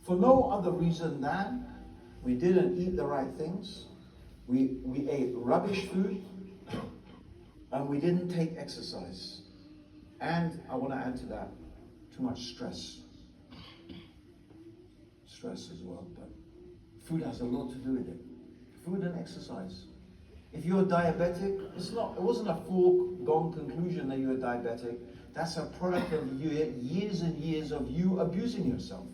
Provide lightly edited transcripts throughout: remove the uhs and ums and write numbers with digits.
For no other reason than we didn't eat the right things, we ate rubbish food, and we didn't take exercise. And I want to add to that, too much stress. Stress as well, but food has a lot to do with it. Food and exercise. If you're diabetic, it wasn't a foregone conclusion that you're diabetic. That's a product of years and years of you abusing yourself.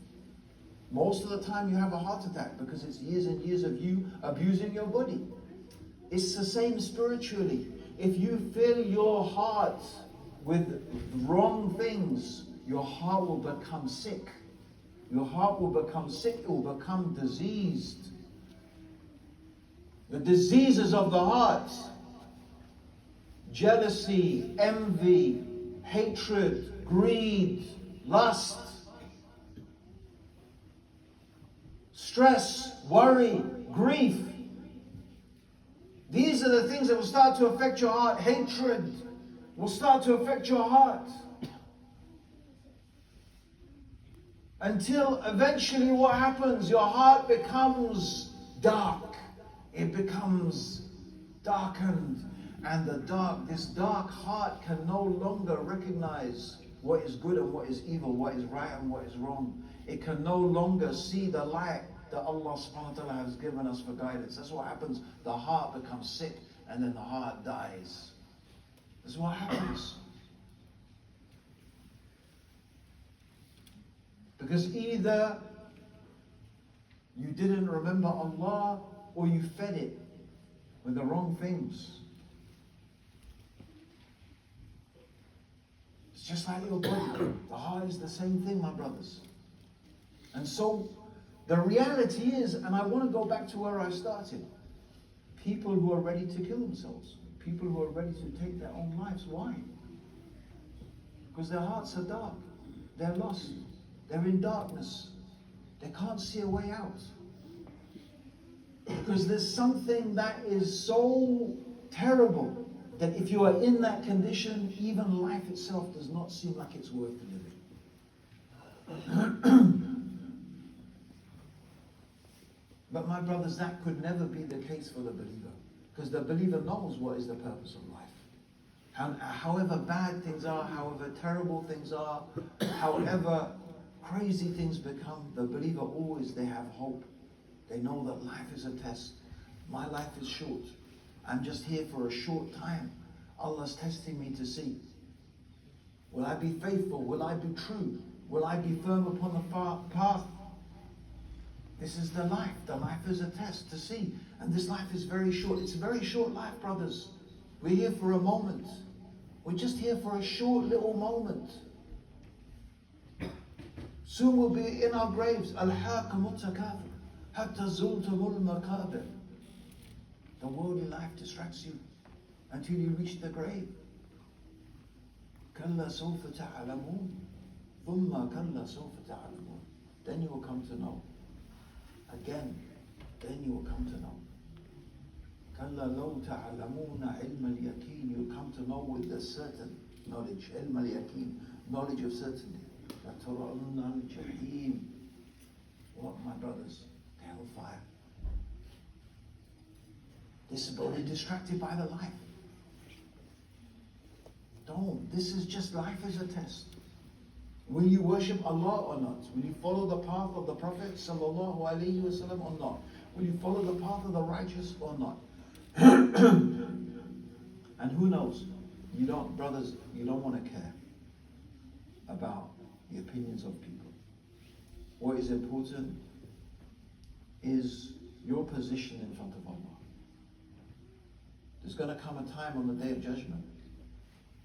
Most of the time you have a heart attack because it's years and years of you abusing your body. It's the same spiritually. If you fill your heart with wrong things, your heart will become sick. Your heart will become sick, it will become diseased. The diseases of the heart: jealousy, envy, hatred, greed, lust, stress, worry, grief. These are the things that will start to affect your heart. Hatred will start to affect your heart. Until eventually what happens? Your heart becomes dark. It becomes darkened. And this dark heart can no longer recognize what is good and what is evil, what is right and what is wrong. It can no longer see the light that Allah subhanahu wa ta'ala has given us for guidance. That's what happens. The heart becomes sick and then the heart dies. That's what happens. Because either you didn't remember Allah or you fed it with the wrong things. It's just like your body. The heart is the same thing, my brothers. And so the reality is, and I want to go back to where I started, people who are ready to kill themselves, people who are ready to take their own lives. Why? Because their hearts are dark. They're lost. They're in darkness. They can't see a way out. Because there's something that is so terrible that if you are in that condition, even life itself does not seem like it's worth living. But my brothers, that could never be the case for the believer. Because the believer knows what is the purpose of life. And however bad things are, however terrible things are, however crazy things become, the believer always, they have hope. They know that life is a test. My life is short. I'm just here for a short time. Allah's testing me to see, will I be faithful? Will I be true? Will I be firm upon the path? This is the life. The life is a test to see. And this life is very short. It's a very short life, brothers. We're here for a moment. We're just here for a short little moment. Soon we'll be in our graves. Al-haqamut takafur. Hatta zultumul maqabir. The worldly life distracts you until you reach the grave. Kalla sawfa ta'alamun. Thumma kalla sawfa ta'alamun. Then you will come to know. Again, then you will come to know. Kalla law ta'alamuna ilma al-yaqeen. You'll come to know with the certain knowledge. Ilma al-yaqeen. Knowledge of certainty. لَتَرَوْنَ الْجَحِيمَ. What, my brothers? Hellfire. This is body distracted by the life. Don't. This is just life as a test. Will you worship Allah or not? Will you follow the path of the Prophet sallallahu alaihi wasallam or not? Will you follow the path of the righteous or not? And who knows? You don't, brothers, you don't want to care about the opinions of people. What is important is your position in front of Allah. There's going to come a time on the Day of Judgment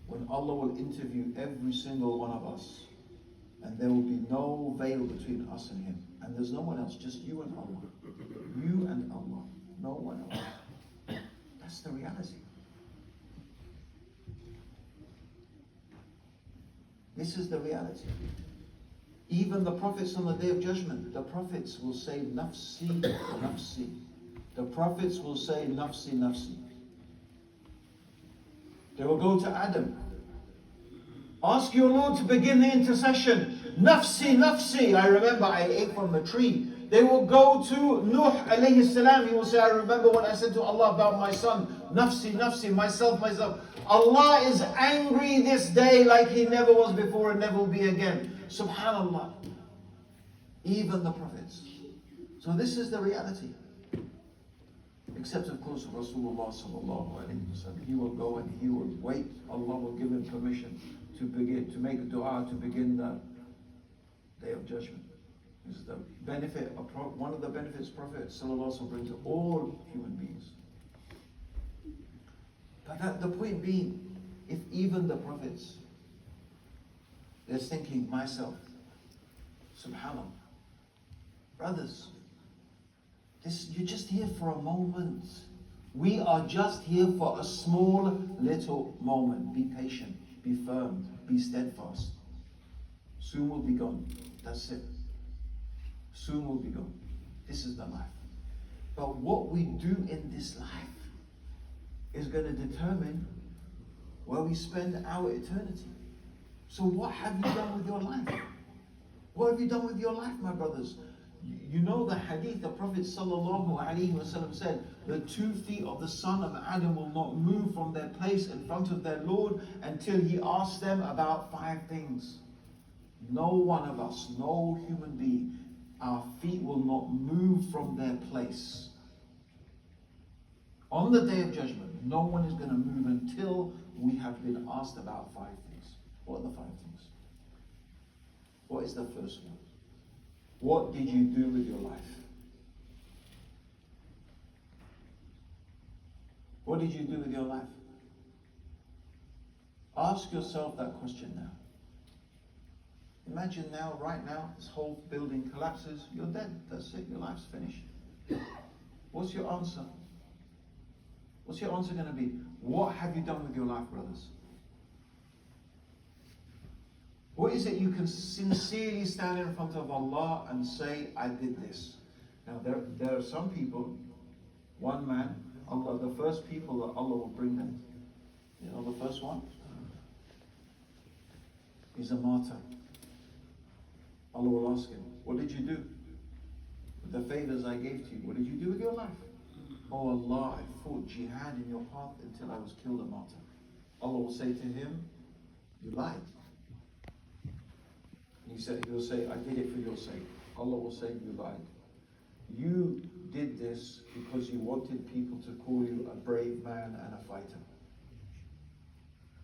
when Allah will interview every single one of us, and there will be no veil between us and Him. And there's no one else, just you and Allah. You and Allah, no one else. That's the reality. This is the reality. Even the prophets on the Day of Judgment, the prophets will say, Nafsi, Nafsi. The prophets will say, Nafsi, Nafsi. They will go to Adam. Ask your Lord to begin the intercession. Nafsi, nafsi. I remember I ate from the tree. They will go to Nuh alayhi salam. He will say, I remember when I said to Allah about my son, nafsi, nafsi, myself, myself. Allah is angry this day like He never was before and never will be again. Subhanallah. Even the prophets. So this is the reality. Except of course Rasulullah sallallahu alayhi wa sallam. He will go and he will wait. Allah will give him permission to make a dua to begin the Day of Judgment. This is the benefit of one of the benefits Prophet sallallahu alaihi wasallam brings to all human beings. But the point being, if even the prophets, they're thinking, myself, subhanallah, brothers, you're just here for a moment. We are just here for a small little moment. Be patient, be firm, be steadfast. Soon we'll be gone. That's it. Soon we'll be gone. This is the life. But what we do in this life is going to determine where we spend our eternity. So what have you done with your life? What have you done with your life, my brothers? You know the hadith, the Prophet sallallahu alaihi wasallam said, the 2 feet of the son of Adam will not move from their place in front of their Lord until He asks them about 5 things. No one of us, no human being, our feet will not move from their place. On the Day of Judgment, no one is going to move until we have been asked about 5 things. What are the 5 things? What is the first one? What did you do with your life? What did you do with your life? Ask yourself that question now. Imagine now, right now, this whole building collapses. You're dead. That's it. Your life's finished. What's your answer? What's your answer going to be? What have you done with your life, brothers? What is it you can sincerely stand in front of Allah and say, I did this? Now, there are some people, one man, Allah, the first people that Allah will bring them. You know the first one? He's a martyr. Allah will ask him, what did you do with the favors I gave to you? What did you do with your life? Oh Allah, I fought jihad in your path until I was killed a martyr. Allah will say to him, you lied. He will say, I did it for your sake. Allah will say, you lied. You did this because you wanted people to call you a brave man and a fighter.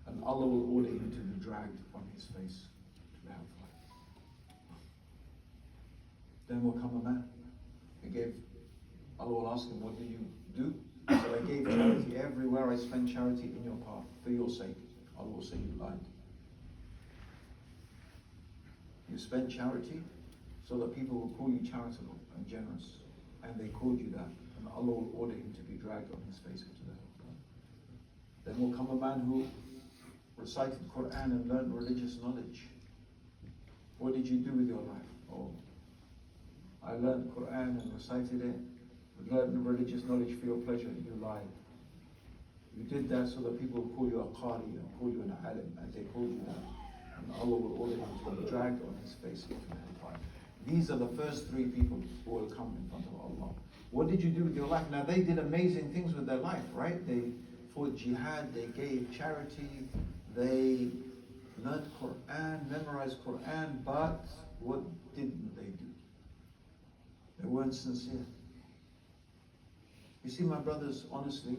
And Allah will order him to be dragged on his face to the hellfire. Then will come a man. Allah will ask him, what did you do? He said, I gave charity everywhere. I spent charity in your path for your sake. Allah will say, you lied. You spent charity so that people will call you charitable and generous. And they called you that. And Allah will order him to be dragged on his face into the hellfire. Then will come a man who recited Quran and learned religious knowledge. What did you do with your life? Oh, I learned Quran and recited it, learned religious knowledge for your pleasure. You lied. You did that so that people will call you a qari and call you an alim, and they called you that. And Allah will order him to be dragged on his face into the hellfire. These are the first 3 people who will come in front of Allah. What did you do with your life? Now they did amazing things with their life, right? They fought jihad, they gave charity, they learned Quran, memorized Quran, but what didn't they do? They weren't sincere. You see, my brothers, honestly,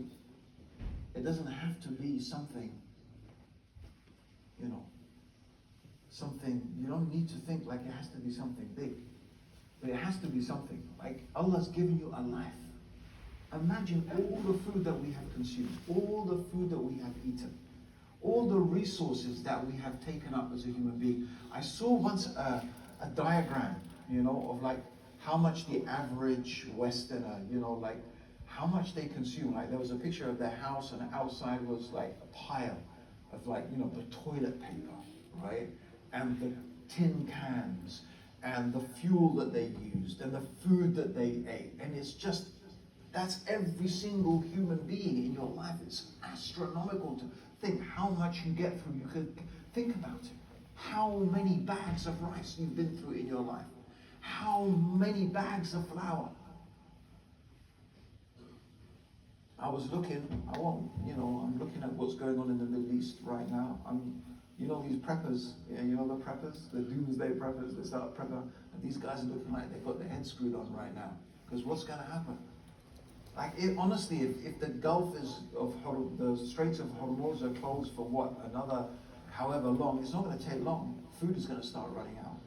it doesn't have to be something, you don't need to think like it has to be something big. But it has to be something. Like Allah's given you a life. Imagine all the food that we have consumed, all the food that we have eaten, all the resources that we have taken up as a human being. I saw once a diagram, of like how much the average Westerner, like how much they consume. Like there was a picture of their house and outside was like a pile of like, the toilet paper, right? And the tin cans and the fuel that they used and the food that they ate. And it's just, that's every single human being in your life. It's astronomical to think how much you get through. You could Think about it. How many bags of rice you've been through in your life? How many bags of flour? I was looking, I'm looking at what's going on in the Middle East right now. These preppers, the preppers, the doomsday preppers, they start prepper, and these guys are looking like they've got their heads screwed on right now. Because what's going to happen? Honestly, if the Gulf the Straits of Hormuz are closed for another however long, it's not going to take long. Food is going to start running out.